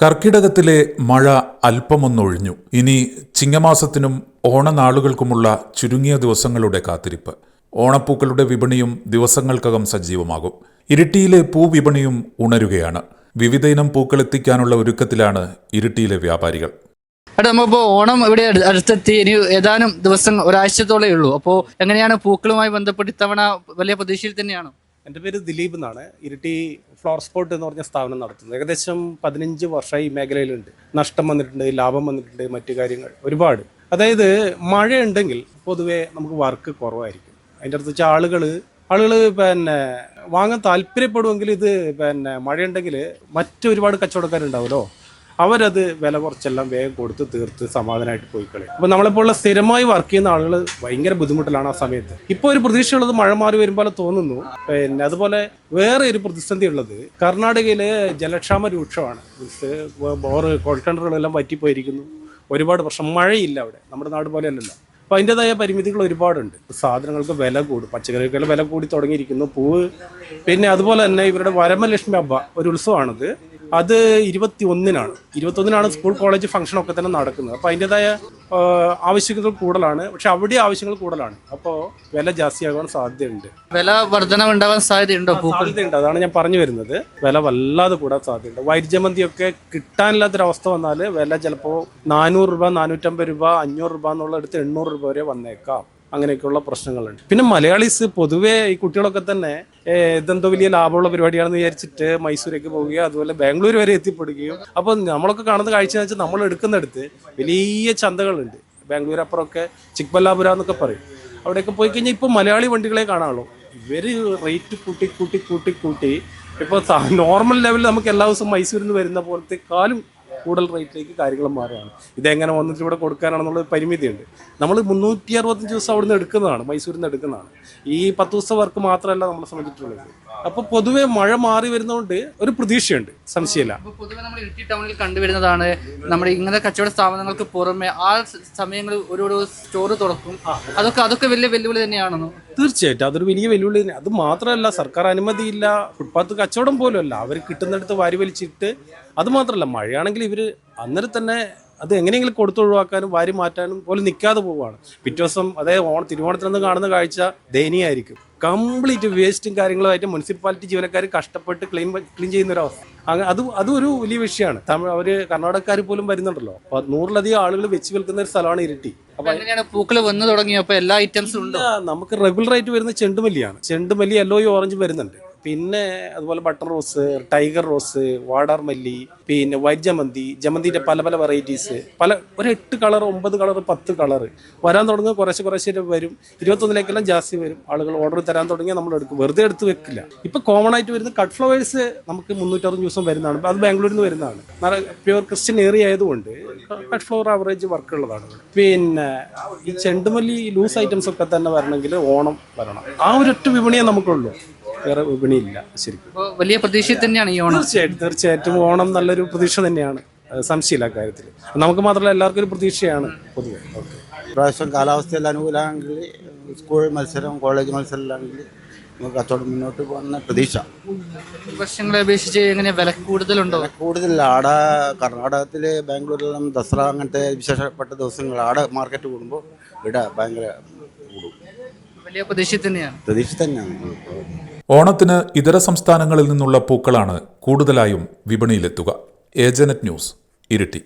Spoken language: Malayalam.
കർക്കിടകത്തിലെ മഴ അല്പമൊന്നൊഴിഞ്ഞു. ഇനി ചിങ്ങമാസത്തിനും ഓണനാളുകൾക്കുമുള്ള ചുരുങ്ങിയ ദിവസങ്ങളുടെ കാത്തിരിപ്പ്. ഓണപ്പൂക്കളുടെ വിപണിയും ദിവസങ്ങൾക്കകം സജീവമാകും. ഇരിട്ടിയിലെ പൂവിപണിയും ഉണരുകയാണ്. വിവിധയിനം പൂക്കൾ എത്തിക്കാനുള്ള ഒരുക്കത്തിലാണ് ഇരിട്ടിയിലെ വ്യാപാരികൾ. നമ്മളിപ്പോൾ ഓണം ഇവിടെ അടുത്തെത്തി. ഇനി ഏതാനും ദിവസം, ഒരാഴ്ചത്തോളേ ഉള്ളൂ. അപ്പോൾ എങ്ങനെയാണ് പൂക്കളുമായി ബന്ധപ്പെട്ട് ഇത്തവണ വലിയ പ്രതീക്ഷയിൽ തന്നെയാണോ? എൻ്റെ പേര് ദിലീപ് എന്നാണ്. ഇരിട്ടി ഫ്ലവർ സ്പോട്ട് എന്ന് പറഞ്ഞ സ്ഥാപനം നടത്തുന്നത്. ഏകദേശം 15 വർഷമായി ഈ മേഖലയിലുണ്ട്. നഷ്ടം വന്നിട്ടുണ്ട്, ലാഭം വന്നിട്ടുണ്ട്, മറ്റു കാര്യങ്ങൾ ഒരുപാട്. അതായത് മഴയുണ്ടെങ്കിൽ പൊതുവേ നമുക്ക് വർക്ക് കുറവായിരിക്കും. അതിൻ്റെ അടുത്ത് വെച്ചാൽ ആളുകൾ വാങ്ങാൻ താല്പര്യപ്പെടുമെങ്കിൽ ഇത് മഴയുണ്ടെങ്കിൽ മറ്റൊരുപാട് കച്ചവടക്കാരുണ്ടാവുമല്ലോ, അവരത് വില കുറച്ചെല്ലാം വേഗം കൊടുത്ത് തീർത്ത് സമാധാനമായിട്ട് പോയി കളയും. അപ്പോൾ നമ്മളിപ്പോൾ സ്ഥിരമായി വർക്ക് ചെയ്യുന്ന ആളുകൾ ഭയങ്കര ബുദ്ധിമുട്ടിലാണ് ആ സമയത്ത്. ഇപ്പോൾ ഒരു പ്രതീക്ഷയുള്ളത് മഴ മാറി വരുമ്പോൾ തോന്നുന്നു. അതുപോലെ വേറെ ഒരു പ്രതിസന്ധി ഉള്ളത്, കർണാടകയിലെ ജലക്ഷാമ രൂക്ഷമാണ്. ബോറ് കുഴൽക്കിണറുകളെല്ലാം വറ്റിപ്പോയിരിക്കുന്നു. ഒരുപാട് പ്രശ്നം, മഴയില്ല അവിടെ, നമ്മുടെ നാട് പോലെയല്ലല്ലോ. അപ്പോൾ അതിൻ്റെതായ പരിമിതികൾ ഒരുപാടുണ്ട്. സാധനങ്ങൾക്ക് വില കൂടും, പച്ചക്കറികൾക്ക് വില കൂടി തുടങ്ങിയിരിക്കുന്നു. പൂവ്, പിന്നെ അതുപോലെ തന്നെ ഇവരുടെ വരമലക്ഷ്മി ഹബ്ബ ഒരു ഉത്സവമാണത്. അത് 21-നാണ് സ്കൂൾ കോളേജ് ഫംഗ്ഷനൊക്കെ തന്നെ നടക്കുന്നത്. അപ്പോൾ അതിൻ്റെതായ ആവശ്യങ്ങൾ കൂടുതലാണ്. പക്ഷെ അവിടെ ആവശ്യങ്ങൾ കൂടുതലാണ്. അപ്പോൾ വില ജാസ്തിയാകാൻ സാധ്യതയുണ്ട്. വില വർധന ഉണ്ടാകാൻ സാധ്യതയുണ്ടോ? സാധ്യതയുണ്ട്, അതാണ് ഞാൻ പറഞ്ഞു വരുന്നത്. വില വല്ലാതെ കൂടാൻ സാധ്യതയുണ്ട്. വൈറ്റ് ജമന്തിയൊക്കെ കിട്ടാനില്ലാത്തൊരവസ്ഥ വന്നാൽ വില ചിലപ്പോൾ 400 രൂപ, 450 രൂപ, 500 രൂപ എന്നുള്ളടുത്ത് 800 രൂപ വരെ വന്നേക്കാം. അങ്ങനെയൊക്കെയുള്ള പ്രശ്നങ്ങളുണ്ട്. പിന്നെ മലയാളീസ് പൊതുവേ ഈ കുട്ടികളൊക്കെ തന്നെ ഇതെന്തോ വലിയ ലാഭമുള്ള പരിപാടിയാണെന്ന് വിചാരിച്ചിട്ട് മൈസൂരേക്ക് പോവുകയോ അതുപോലെ ബാംഗ്ലൂർ വരെ എത്തിപ്പെടുകയോ. അപ്പോൾ നമ്മളൊക്കെ കാണുന്ന കാഴ്ച എന്ന് വെച്ചാൽ നമ്മൾ എടുക്കുന്നിടത്ത് വലിയ ചന്തകളുണ്ട്. ബാംഗ്ലൂർ അപ്പുറമൊക്കെ ചിക്ബല്ലാപുര എന്നൊക്കെ പറയും. അവിടെയൊക്കെ പോയി കഴിഞ്ഞാൽ ഇപ്പോൾ മലയാളി വണ്ടികളെ കാണാനുള്ളൂ. ഇവർ റേറ്റ് കൂട്ടി ഇപ്പോൾ നോർമൽ ലെവലിൽ നമുക്ക് എല്ലാ ദിവസവും മൈസൂരിൽ നിന്ന് വരുന്ന പോലത്തെക്കാളും കൂടുതൽ റേറ്റിലേക്ക് കാര്യങ്ങൾ മാറുകയാണ്. ഇതെങ്ങനെ വന്നിട്ട് ഇവിടെ കൊടുക്കാനാണെന്നുള്ള പരിമിതിയുണ്ട്. നമ്മൾ 365 ദിവസം അവിടെ നിന്ന് എടുക്കുന്നതാണ്, മൈസൂരിൽ നിന്ന് എടുക്കുന്നതാണ്. ഈ 10 ദിവസം വർക്ക് മാത്രമല്ല നമ്മളെ സംബന്ധിച്ചിട്ടുള്ളത്. അപ്പോൾ പൊതുവെ മഴ മാറി വരുന്നതുകൊണ്ട് ഒരു പ്രതീക്ഷയുണ്ട്, സംശയമില്ല. പൊതുവെ നമ്മൾ ഇരിട്ടി ടൗണിൽ കണ്ടുവരുന്നതാണ്, നമ്മുടെ ഇങ്ങനത്തെ കച്ചവട സ്ഥാപനങ്ങൾക്ക് പുറമെ ആ സമയങ്ങളിൽ ഒരു സ്റ്റോർ തുറക്കും. അതൊക്കെ വലിയ വെല്ലുവിളി തന്നെയാണെന്നോ? തീർച്ചയായിട്ടും അതൊരു വലിയ വെല്ലുവിളി തന്നെ. അത് മാത്രമല്ല, സർക്കാർ അനുമതിയില്ല, ഫുട്പാത്ത് കച്ചവടം പോലും അല്ല. അവർ കിട്ടുന്നിടത്ത് വാരി വലിച്ചിട്ട്, അത് മാത്രമല്ല മഴയാണെങ്കിൽ ഇവർ അന്നേരം തന്നെ അത് എങ്ങനെയെങ്കിലും കൊടുത്തൊഴിവാക്കാനും വാരി മാറ്റാനും പോലും നിൽക്കാതെ പോവുകയാണ്. പിറ്റേ ദിവസം തിരുവോണത്തിനൊന്നും കാണുന്ന കാഴ്ച ദയനീയമായിരിക്കും. കംപ്ലീറ്റ് വേസ്റ്റും കാര്യങ്ങളുമായിട്ട് മുനിസിപ്പാലിറ്റി ജീവനക്കാർ കഷ്ടപ്പെട്ട് ക്ലീൻ ചെയ്യുന്ന ഒരു അവസ്ഥ. അതും ഒരു വലിയ വിഷയമാണ്. അവർ കർണാടകക്കാർ പോലും വരുന്നുണ്ടല്ലോ. 100-ലധികം ആളുകൾ വെച്ച് വിൽക്കുന്ന ഒരു സ്ഥലമാണ് ഇരിട്ടി. പൂക്കൾ വന്നു തുടങ്ങിയപ്പോൾ എല്ലാ ഐറ്റംസും ഉണ്ട്. നമുക്ക് റെഗുലർ ആയിട്ട് വരുന്ന ചെണ്ടുമല്ലിയാണ്. ചെണ്ടുമല്ലി, യെല്ലോയും ഓറഞ്ചും വരുന്നുണ്ട്. പിന്നെ അതുപോലെ ബട്ടർ റോസ്, ടൈഗർ റോസ്, വാടാർ മല്ലി, പിന്നെ വൈറ്റ് ജമന്തിൻ്റെ പല വെറൈറ്റീസ്, ഒരു 8 കളർ, 9 കളർ, 10 കളർ വരാൻ തുടങ്ങുക. കുറേശ്ശെ വരും. 21-ലേക്കെല്ലാം ജാസ്തി വരും. ആളുകൾ ഓർഡർ തരാൻ തുടങ്ങിയാൽ നമ്മൾ എടുക്കും, വെറുതെ എടുത്ത് വെക്കില്ല. ഇപ്പം കോമൺ ആയിട്ട് വരുന്ന കട്ട് ഫ്ലവേഴ്സ് നമുക്ക് 360 ദിവസം വരുന്നതാണ്. അത് ബാംഗ്ലൂരിൽ നിന്ന് വരുന്നതാണ്. പ്യുവർ ക്രിസ്ത്യൻ ഏരിയ ആയതുകൊണ്ട് കട്ട് ഫ്ലവർ ആവറേജ് വർക്കുള്ളതാണ്. പിന്നെ ഈ ചെണ്ടുമല്ലി ലൂസ് ഐറ്റംസ് ഒക്കെ തന്നെ വരണമെങ്കിൽ ഓണം വരണം. ആ ഒരൊറ്റ വിപണിയെ നമുക്കുള്ളൂ, വേറെ വിപണിയില്ല. ശരിക്കും വലിയ പ്രതീക്ഷ തന്നെയാണ് ഈ ഓണം. തീർച്ചയായിട്ടും ഓണം നല്ലൊരു പ്രതീക്ഷ തന്നെയാണ്, സംശയമില്ല കാര്യത്തിൽ. നമുക്ക് മാത്രമല്ല, എല്ലാവർക്കും ഒരു പ്രതീക്ഷയാണ് പൊതുവെ. പ്രാവശ്യം കാലാവസ്ഥയെല്ലാം അനുകൂലമാണെങ്കിൽ, സ്കൂൾ മത്സരം, കോളേജ് മത്സരമാണെങ്കിൽ നമുക്ക് കച്ചവടം മുന്നോട്ട് പോകുന്ന പ്രതീക്ഷ. വർഷങ്ങളെ അപേക്ഷിച്ച് എങ്ങനെ വില കൂടുതലുണ്ടോ? കൂടുതലില്ല. ആടെ കർണാടകത്തിൽ, ബാംഗ്ലൂരിലെല്ലാം ദസറ അങ്ങനത്തെ വിശേഷപ്പെട്ട ദിവസങ്ങൾ ആടെ മാർക്കറ്റ് കൂടുമ്പോൾ ഇവിടെ ഭയങ്കര കൂടും. വലിയ പ്രതീക്ഷ തന്നെയാണ്. ഓണത്തിന് ഇതര സംസ്ഥാനങ്ങളിൽ നിന്നുള്ള പൂക്കളാണ് കൂടുതലായും വിപണിയിലെത്തുക. ഏജനറ്റ് ന്യൂസ്, ഇരിട്ടി.